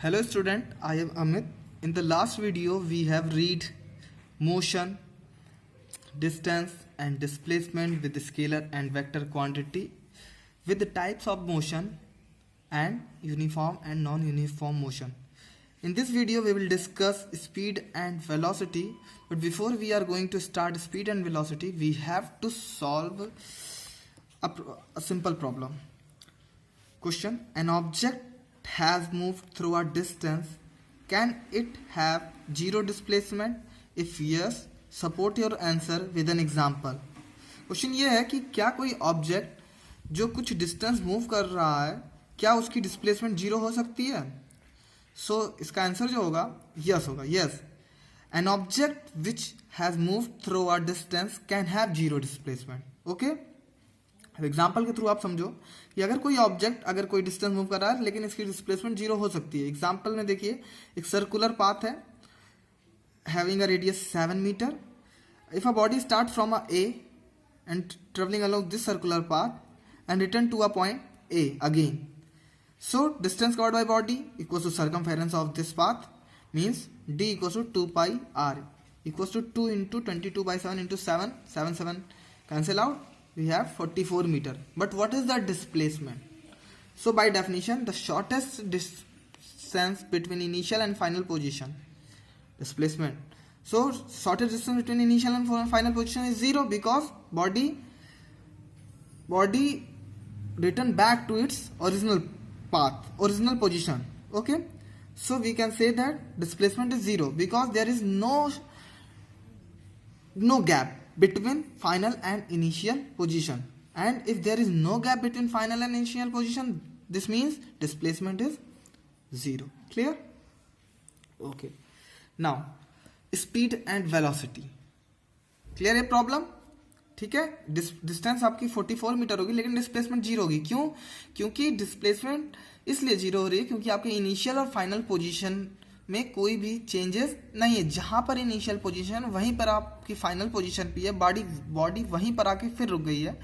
Hello student, I am Amit. In the last video we have read motion, distance and displacement with scalar and vector quantity with the types of motion and uniform and non-uniform motion. In this video we will discuss speed and velocity, but before we are going to start speed and velocity we have to solve a simple problem. Question: an object has moved through a distance. Can it have zero displacement? If yes, support your answer with an example. Question ये है कि क्या कोई object जो कुछ distance move कर रहा है क्या उसकी डिस्प्लेसमेंट जीरो हो सकती है? इसका आंसर जो होगा यस होगा. Yes, an object which has move through a distance can have zero displacement. Okay, example के थ्रू आप समझो कि अगर कोई ऑब्जेक्ट अगर कोई डिस्टेंस मूव कर रहा है लेकिन इसकी डिस्प्लेसमेंट जीरो हो सकती है. एग्जाम्पल में देखिए, एक सर्कुलर पाथ है having a radius 7 metre. If a body start from a A and travelling along this circular path and return to a point A again, so distance covered by body equals to circumference of this path, means d equals to 2 pi r equals to 2 into 22 by 7 into 7 cancel out, we have 44 meter. But what is the displacement? So by definition the shortest distance between initial and final position, displacement. So shortest distance between initial and final position is 0 because body return back to its original path, original position. Okay, so we can say that displacement is 0 because there is no gap between final and initial position, and if there is no gap between final and initial position, this means displacement is 0. Clear? Okay, now speed and velocity. Clear है problem? ठीक है, distance आपकी 44 metre होगी लेकिन displacement zero होगी. क्यों? क्योंकि displacement इसलिए जीरो हो रही है क्योंकि आपके इनिशियल और फाइनल पोजीशन में कोई भी चेंजेस नहीं है. जहां पर इनिशियल पोजीशन वहीं पर आपकी फाइनल पोजीशन भी है, बॉडी वहीं पर आके फिर रुक गई है,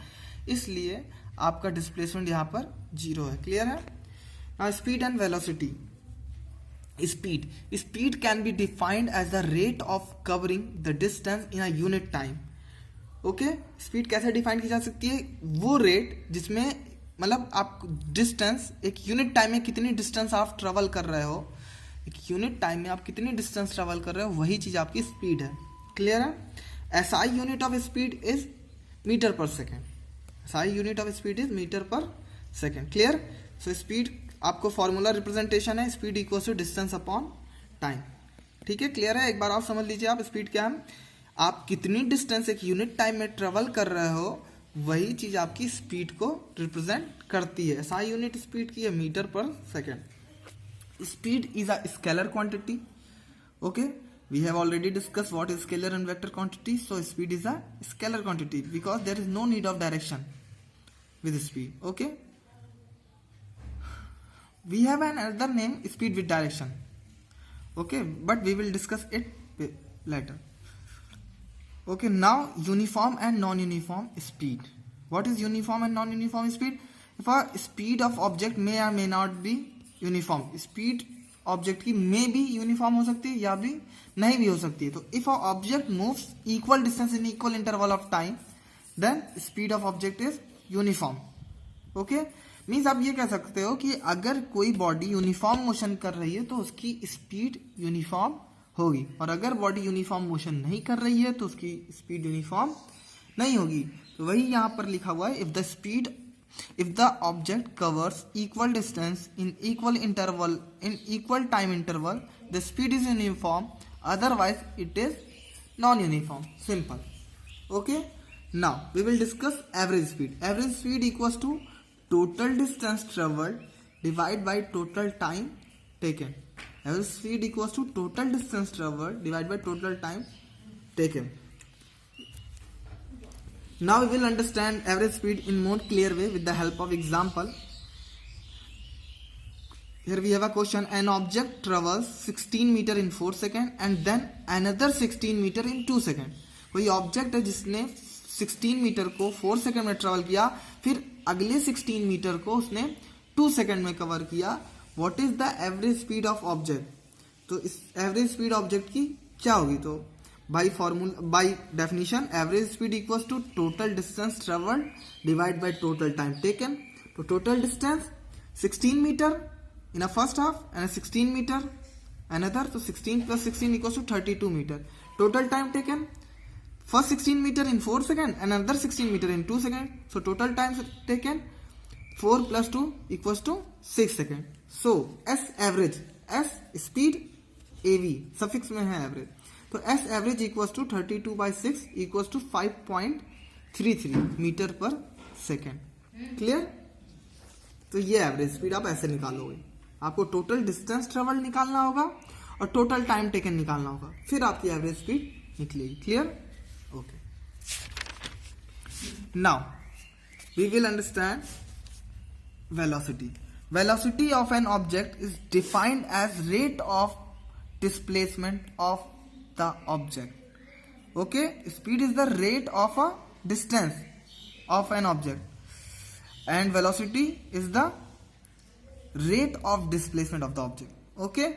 इसलिए आपका डिस्प्लेसमेंट यहाँ पर जीरो है. क्लियर है? Now speed and velocity. Speed can be defined as the rate of covering the distance in a unit time. Okay, speed कैसे डिफाइन की जा सकती है? वो रेट जिसमें मतलब आप डिस्टेंस एक यूनिट टाइम में कितनी डिस्टेंस आप ट्रेवल कर रहे हो, एक यूनिट टाइम में आप कितनी डिस्टेंस ट्रेवल कर रहे हो, वही चीज आपकी स्पीड है. क्लियर है? SI unit of speed is metre पर second. SI unit of speed is metre पर सेकेंड. क्लियर? सो स्पीड आपको फॉर्मूला रिप्रेजेंटेशन है, speed equal to distance upon time. ठीक है, क्लियर है? एक बार आप समझ लीजिए, आप स्पीड क्या है, आप कितनी डिस्टेंस एक यूनिट टाइम में ट्रेवल कर रहे हो वही चीज आपकी स्पीड को रिप्रेजेंट करती है. SI यूनिट स्पीड की है मीटर पर second. Speed is a scalar quantity. Okay, we have already discuss what is scalar and vector quantity. So speed is a scalar quantity because there is no need of direction with speed. Okay, we have another name speed with direction. Okay, but we will discuss it later. Okay, now uniform and non-uniform speed. What is uniform and non-uniform speed? If a speed of object may or may not be uniform. Speed object की may be uniform हो सकती है या भी नहीं भी हो सकती है. तो if a object moves equal distance in equal interval of time, then speed of object is uniform. Okay, means आप ये कह सकते हो कि अगर कोई बॉडी यूनिफॉर्म मोशन कर रही है तो उसकी स्पीड यूनिफॉर्म होगी, और अगर बॉडी यूनिफॉर्म मोशन नहीं कर रही है तो उसकी स्पीड यूनिफॉर्म नहीं होगी. तो वही यहां पर लिखा हुआ है, if the object covers equal distance in equal interval in equal time interval the speed is uniform, otherwise it is non uniform. Simple. Okay, now we will discuss average speed. Average speed equals to total distance travelled divide by total time taken. Average speed equals to total distance traveled divided by total time taken. Now we will understand average speed in more clear way with the help of example. Here we have a question. An object travels 16 meter in 4 seconds and then another 16 meter in 2 seconds. कोई object है जिसने 16 metre को 4 second में travel किया, फिर अगले 16 metre को उसने 2 सेकंड में कवर किया, what is the average speed of object, तो इस एवरेज स्पीड ऑब्जेक्ट की क्या होगी, तो by definition average speed equals to total distance travelled divide by total time taken. तो total distance 16 metre in a first half and 16 meter another, so 16 plus 16 equals to 32 meter. Total time taken, first 16 meter in 4 seconds and another 16 meter in 2 seconds, so total time taken 4 plus 2 equals to 6 seconds. So S average, S speed, AV suffix में है average, तो S average equals to 32 by 6 equals to 5.33 meter per second. Clear? तो ये average speed आप ऐसे निकालोगे, आपको total distance travel निकालना होगा और टोटल टाइम टेकन निकालना होगा, फिर आपकी एवरेज स्पीड निकलेगी। Clear? Okay, now we will understand velocity. Velocity of an object is defined as rate of displacement of the object. Okay, speed is the rate of a distance of an object and velocity is the rate of displacement of the object. okay,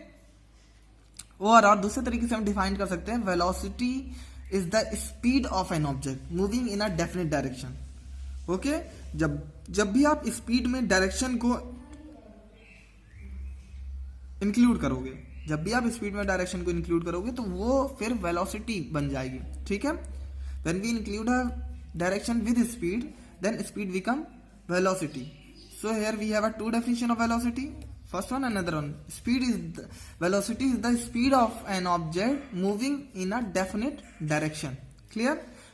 और दूसरे तरीके से हम define कर सकते हैं, velocity is the speed of an object moving in a definite direction. okay, जब भी आप स्पीड में डायरेक्शन को इंक्लूड करोगे, जब भी आप स्पीड में डायरेक्शन को इंक्लूड करोगे तो वो फिर वेलोसिटी बन जाएगी। ठीक है, when we include a direction with speed, then speed become velocity. So here we have a two definition of velocity. First one, another one. Velocity is the speed of an object moving in a definite direction. Clear?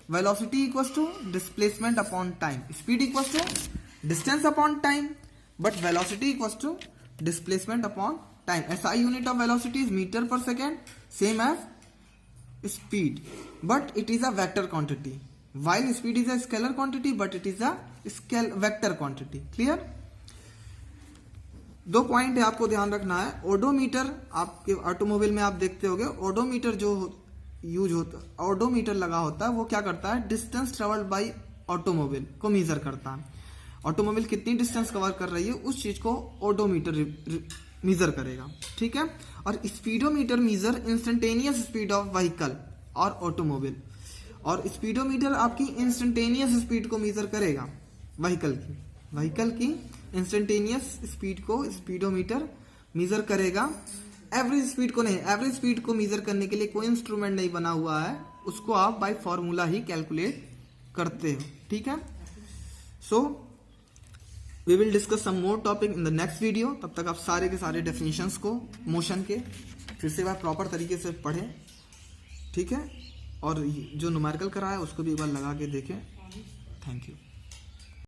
Velocity equals to displacement upon time. Speed equals to distance upon time, but velocity equals to displacement upon time. SI unit of velocity is meter per second, same as speed, but it is a vector quantity. While speed is a scalar quantity, but it is a vector quantity. Clear? दो point है आपको ध्यान रखना है। Odometer आपके automobile में आप देखते होंगे, ओडोमीटर जो यूज होता, ओडोमीटर लगा होता है, वो क्या करता है, डिस्टेंस ट्रेवल्ड बाय ऑटोमोबाइल को मेजर करता है। ऑटोमोबाइल कितनी डिस्टेंस कवर कर रही है उस चीज को ओडोमीटर मेजर करेगा। ठीक है, और speedometer measure instantaneous speed of vehicle और ऑटोमोबाइल, और स्पीडोमीटर आपकी इंस्टेंटेनियस स्पीड को मेजर करेगा, व्हीकल की इंस्टेंटेनियस स्पीड को स्पीडोमीटर मेजर करेगा, एवरेज स्पीड को नहीं। एवरेज स्पीड को मेजर करने के लिए कोई इंस्ट्रूमेंट नहीं बना हुआ है, उसको आप बाय फॉर्मूला ही कैलकुलेट करते हो। ठीक है, so we will discuss some more topic in the next video. तब तक आप सारे के सारे डेफिनेशंस को मोशन के फिर से बार प्रॉपर तरीके से पढ़ें। ठीक है, और जो न्यूमेरिकल करा है उसको भी एक बार लगा के देखें। Thank you.